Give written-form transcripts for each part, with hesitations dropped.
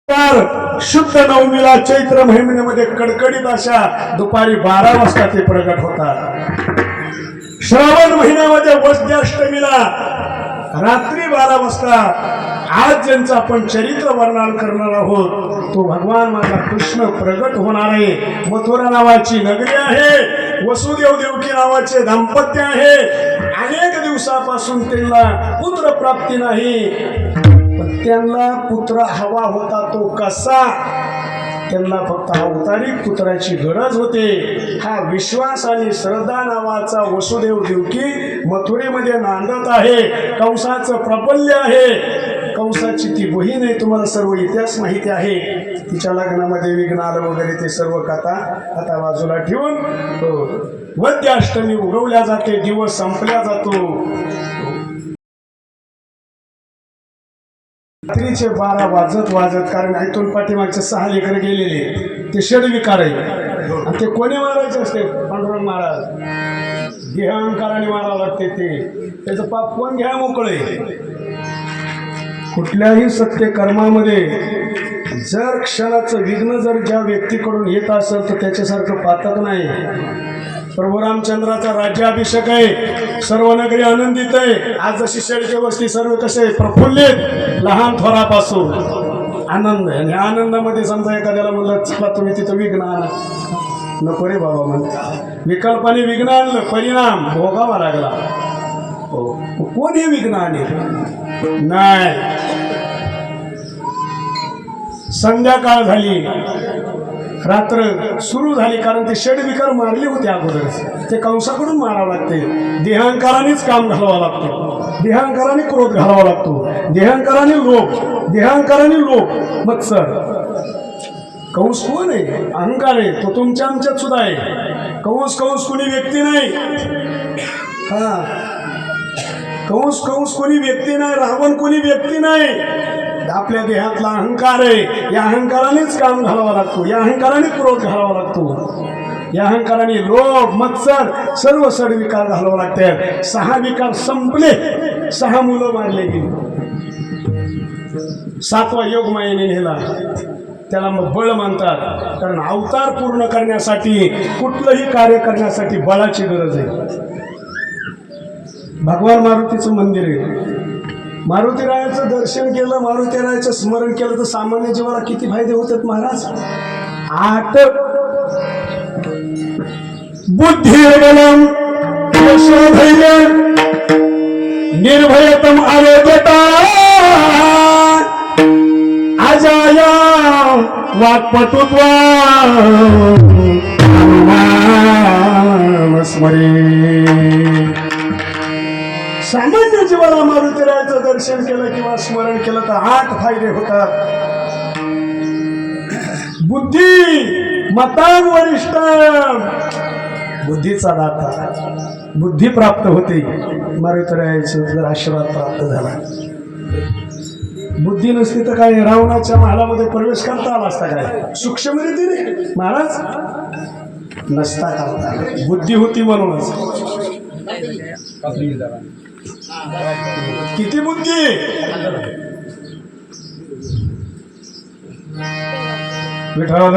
शुद्ध नवमीला चैत्र महिन्यामध्ये कडकडीत अशा दुपारी 12 वाजता ते प्रगट होतात. श्रावण महिन्यामध्ये वद्याष्टमीला रात्री 12 वाजता आज ज्यांचं आपण चरित्र वर्णन करणार आहोत तो भगवान माझा कृष्ण प्रगट होणार आहे. मथुरा नावाची नगरी आहे, वसुदेव देवकी नावाचे दाम्पत्य आहे. अनेक दिवसापासून त्यांना पुत्र प्राप्ती नाही, पण त्यांना पुत्र हवा होता. तो कसा? त्यांना फक्त अवतारिक पुत्राची गरज होते. हा विश्वास आणि श्रद्धा नावाचा वसुदेव देवकी मथुरेमध्ये नांदत आहे. कंसाचं प्रबल्य आहे. कंसाची ती बहीण आहे, तुम्हाला सर्व इतिहास माहिती आहे. तिच्या लग्नामध्ये विघ्न आलं वगैरे ते सर्व कथा आता बाजूला ठेवून वद्याष्टमी उगवल्या जाते, दिवस संपल्या जातो. रात्रीचे 12 वाजत कारण ऐकून पाठीमागचे 6 लेकर गेलेले ते षडविकार आहे. आणि ते कोणी मारायचे असते? पांडुरंग महाराज. देहांकाराने मारावं लागते. ते त्याचं पाप कोण घ्या मोकळे. कुठल्याही सत्य कर्मामध्ये जर क्षणाचं विघ्न जर ज्या व्यक्तीकडून येत असेल तर त्याच्यासारखं पातक नाही. प्रभू रामचंद्राचा राज्याभिषेक आहे, सर्व नगरी आनंदित आहे. आज जशी शेळके वस्ती सर्व कसे प्रफुल्लित, लहान थोरापासून आनंद आहे. आणि आनंदामध्ये समजा एखाद्याला म्हणलं चला तुम्ही तिथं विघ्न आणा, नको रे बाबा म्हणतात. विकल्पाने विघ्न आणलं, परिणाम भोगावा लागला. हो, कोण हे विघ्न आणेल? नाही. संध्याकाळ झाली, रात्र सुरू झाली, कारण ते षडविकार मारले होते अगोदर. ते कंसाकडून मारावं लागते. देहांकारानेच काम घालावं लागतं, देहांकाराने क्रोध घालावा लागतो, देहांकाराने लोभ. मत्सर. कंस कोण आहे? अहंकार आहे. तो तुमच्या आमच्यात सुद्धा आहे. कंस कोणी व्यक्ती नाही. कंस कोणी व्यक्ती नाही. रावण कोणी व्यक्ती नाही. आपल्या देहातला अहंकार आहे. या अहंकारानेच काम घालावा लागतो, या अहंकाराने क्रोध घालावा लागतो, या अहंकाराने लोभ मत्सर सर्व सडविकार घालावं लागतात. 6 विकार संपले, 6 मुलं मारले गेली. 7वा योग मायेने नेला. त्याला मग बळ म्हणतात, कारण अवतार पूर्ण करण्यासाठी कुठलंही कार्य करण्यासाठी बळाची गरज आहे. भगवान मारुतीचं मंदिर आहे. मारुतीरायाचं दर्शन केलं, मारुतीरायाचं स्मरण केलं तर सामान्य जीवाला किती फायदे होतात महाराज? 8. बुद्धिर्बलम यशोधैर्यं निर्भयतम आरोग्यता अजाया वाक्पटुत्वा स्मरे. सामान्य जीवाला मारुतीरायाचं दर्शन केलं किंवा स्मरण केलं तर 8 फायदे होतात. बुद्धी मतान वरिष्ठ, बुद्धीचा दाता, बुद्धी प्राप्त होते. मारुतीरायाचं जर आशीर्वाद प्राप्त झाला. बुद्धी नसती तर काय रावणाच्या महालामध्ये प्रवेश करता आला असता? काय सूक्ष्म रीतीने महाराज नसता करता. बुद्धी होती म्हणूनच. किती बुद्धी! विठाल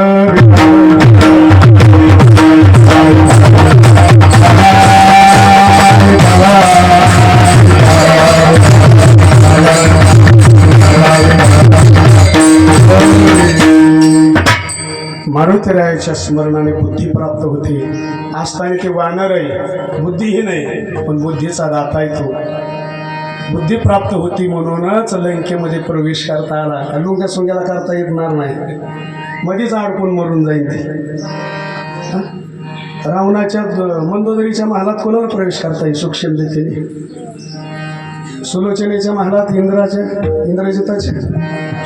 मारुतीरायाच्या स्मरणाने बुद्धी प्राप्त होते. असताना ते वानर आहे, बुद्धीही नाही, पण बुद्धीचा दाता आहे तो. बुद्धी प्राप्त होती म्हणूनच लंकेमध्ये प्रवेश करता आला. लुंग्या सोंग्याला करता येणार नाही, मध्येच अडकून मरून जाईल ते. रावणाच्या मंदोदरीच्या महालात कोणाला प्रवेश करता येईल? सूक्ष्म रीतीने. सुलोचनेच्या महालात इंद्रजिताच्या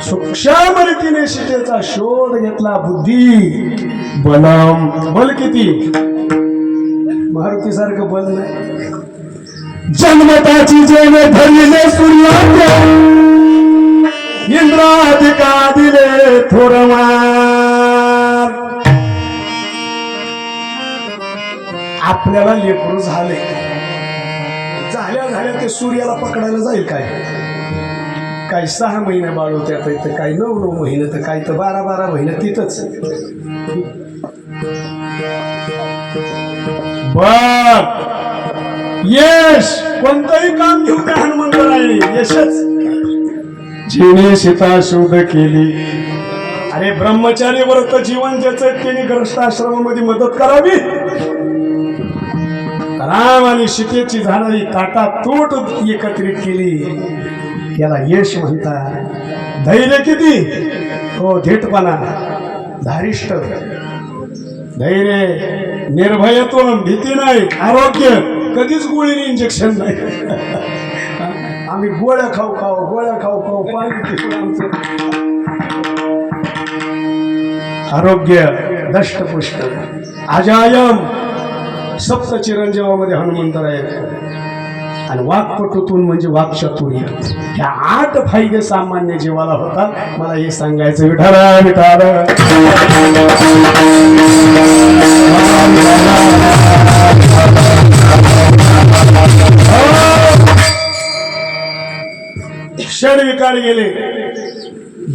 सूक्ष्म रीतीने सीतेचा शोध घेतला. बुद्धी बलम. बल किती? मारुतीसारखं बल नाही. जन्मताची जेणे धरले सूर्याच्या इंद्राधिका दिले थोरमार. आपल्याला लेकरू झाले, झाल्या ते सूर्याला पकडायला जाईल काय? काही 6 महिने बाळवत्यात तर काही 9 महिने तर काही तर 12 महिने तिथंच. बघ यश कोणतंही काम घेऊ त्या हनुमंतराय यशच. जिने सीता शोध केली. अरे ब्रह्मचारी व्रत जीवन ज्याचं त्याने ग्रस्त आश्रमामध्ये मदत करावी. राम आणि सीतेची झालेली ताटातूट एकत्रित केली, त्याला यश म्हणतात. धैर्य किती हो, धेटपणा, धारिष्ट, धैर्य, निर्भयत्व, भीती नाही, आरोग्य, कधीच गोळीने इंजेक्शन नाही. आम्ही गोळ्या खाऊ पाणी पिऊ आमचं. आरोग्य दष्टपुष्ट, अजायम, सप्त चिरंजीवामध्ये हनुमंतराय. आणि वाक्पटूतून म्हणजे वाक्चातुर्य. ह्या 8 फायदे सामान्य जीवाला होतात. मला हे सांगायचं. विठाला विठाला क्षण विकार गेले.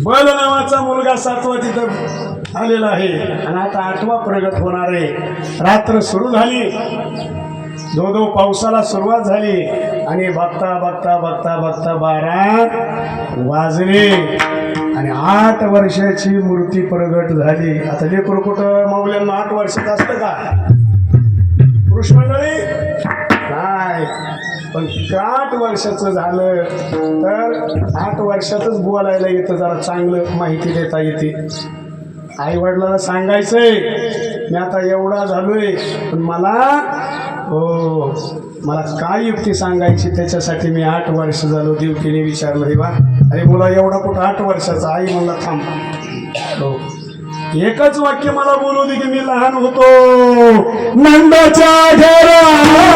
बल नावाचा मुलगा 7वा तिथं आलेला आहे आणि आता 8वा प्रगट होणार आहे. रात्र सुरू झाली, धो पावसाला सुरुवात झाली आणि बघता 12 वाजले आणि 8 वर्षाची मूर्ती प्रगट झाली. आता लेकरू कुठं माऊल्यांना 8 वर्षाचं असतं का पुरुष मंडळी? नाही, पण 8 वर्षाचं झालं तर 8 वर्षातच बोलायला येतं, जरा चांगलं माहिती देता येते. आई वडिलांना सांगायचंय मी आता एवढा झालोय, पण मला काय युक्ती सांगायची त्याच्यासाठी मी 8 वर्ष झालो. देवकीने विचारलं, हे बा अरे मुला एवढा कुठं 8 वर्षाचा? आई म्हणला थांब, हो एकच वाक्य मला बोलू दे की मी लहान होतो नंदाच्या घराला,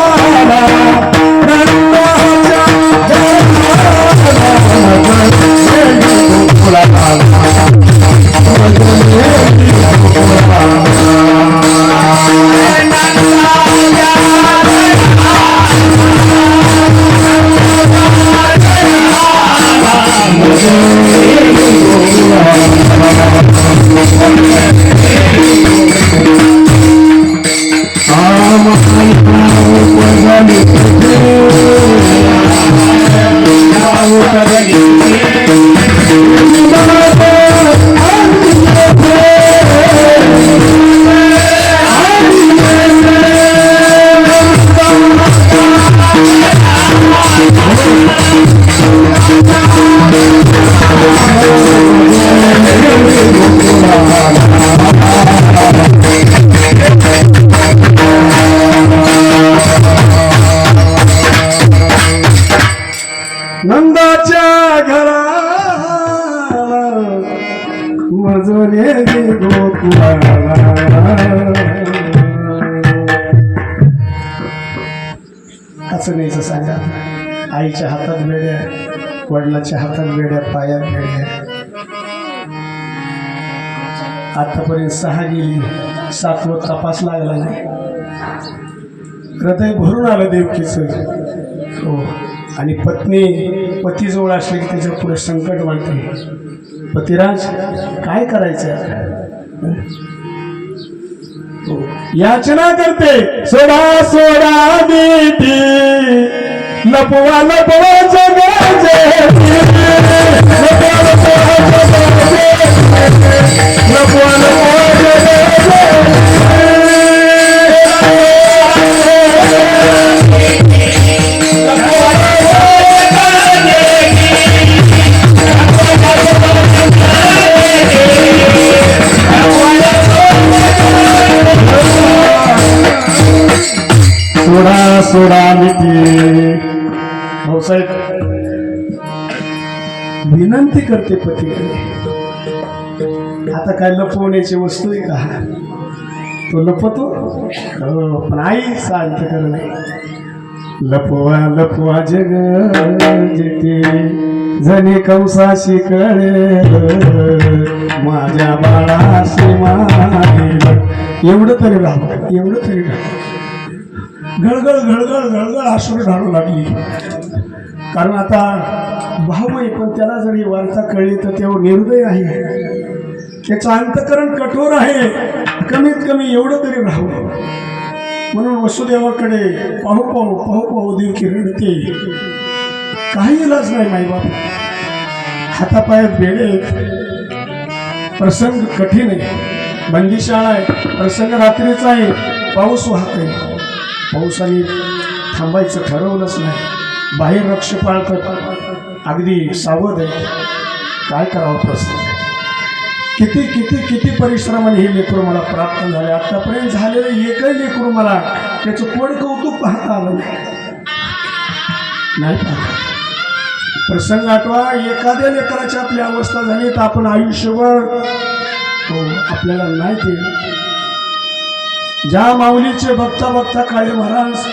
नंदाच्या घरा मजले गोकुळाला. असं नाहीच सांगा. आईच्या हातात बेड्या, वडिलाच्या हातात बेड्या, पायात बेड्या. आतापर्यंत 6 गेली, 7वं तपास लागला नाही. हृदय भरून आलं देवकीचं. हो, आणि पत्नी पतीजवळ असले की त्याच्या पुढे संकट वाढते. पतिराज काय करायचं? याचना करते, सोडा देती, लपवा जगाचे, सोडा मिठी. भाऊसाहेब विनंती करते पतीकडे. आता काय लपवण्याची वस्तू आहे का? तो लपवतो, पण आई शांत कर नाही. लपवा जग जेते जने कंसाशी कळे, माझ्या बाळाशी मागे. एवढं तरी गळगळ आसुरी ढाळू लागली. कारण आता भाऊ आहे, पण त्याला जर ही वार्ता कळली तर तेव्हा निर्दय आहे, त्याचं अंतकरण कठोर आहे. कमीत कमी एवढं तरी राहू. म्हणून वसुदेवाकडे पाहू पाहू पाहू पाहू देवकी रडते. काही इलाज नाही माईबाप, हातापायात बेडे आहेत, प्रसंग कठीण आहे, बंदीशाळा आहे, प्रसंग रात्रीचा आहे, पाऊस वाहत आहे. पावसाने थांबायचं ठरवलंच नाही. बाहेर रक्ष पाळतात, अगदी सावध आहे. काय करावं प्रसंग. किती किती किती परिश्रमाने हे लेकरू मला प्राप्त झाले. आतापर्यंत झालेलं एकही लेकरू मला त्याचं कोण कौतुक पाहता आलं नाही. प्रसंग आठवा. एखाद्या लेकराची आपली अवस्था झाली तर आपण आयुष्यभर आपल्याला नाही ते. ज्या माऊलीचे बघता बघता काळे महाराज